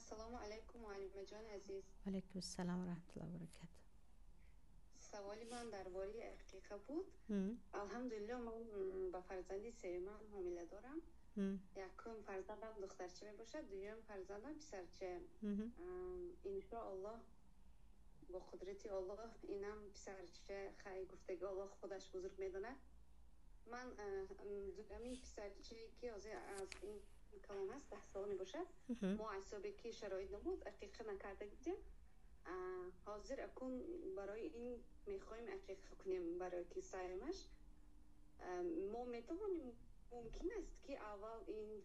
السلام علیکم معلم جان عزیز. علیکم السلام و رحمت الله و برکاته. سوالی من درباره عقیقه بود. الحمدلله من با فرزندی سوم حامله دارم. یکم فرزندم دخترچه می باشد، دوم فرزندم پسرچه. ان شاء الله با قدرت الله اینم پسرچه خیلی گفتگو الله خودش بزرگ میدونه. من همین پسرچه که از این کلام هست 10 سال می باشد. ما حسابی که شرایط نبود عقیقه نکرده بودیم. حاضر اکن برای این میخوایم عقیقه کنیم برای که سایمش. ما میتوانیم ممکن است که اول این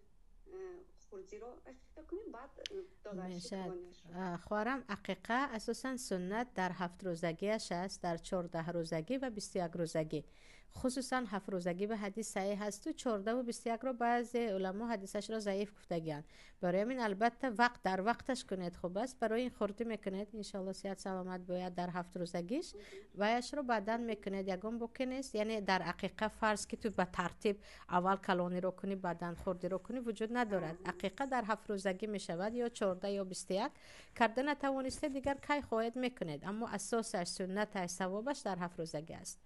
خورزی رو عقیقه کنیم بعد دادرشی کنیم. خوارم عقیقه اساسا سنت در 7 روزگیش است، در 14 روزگی و 21 روزگی. خصوصا 7 روزگی به حدیث صحیح هست و 14 و 21 رو بعضی علما حدیثش را ضعیف گفتگیان. برای همین البته وقت در وقتش کنید خوب است. برای این خورده میکنید ان شاء الله صحت سلامت باید در 7 روزگیش وایش رو بعداً میکنید یگم بکنید. یعنی در عقیقه فرض که تو به ترتیب اول کلانی رو کنی بعداً خورده رو کنی وجود ندارد. عقیقه در 7 روزگی میشود یا 14 یا 21 کردن نتوانسته دیگر کی خواهید میکنید، اما اساسش سنتش ثوابش در 7 روزگی است.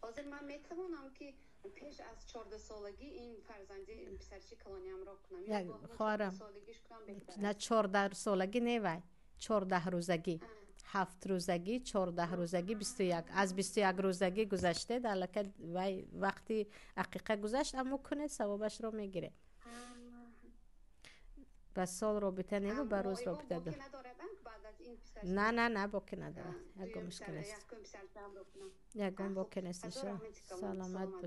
حاضر من میتوانم که پیش از 14 سالگی این فرزندی پسرچی کلانیم را کنم یا با 14 سالگیش کنم بهتر؟ نه 14 سالگی نه وای 14 روزگی 7 روزگی 14 روزگی 21 از 21 روزگی گذشته در لکه وای وقتی عقیقه گذشت اما کنه ثوابش رو میگیره. بس سال رابطه نیو با روز رابطه دار. نه باکی ندارد. یکم مشکل است. یکم باکی نیست. سلامت باش.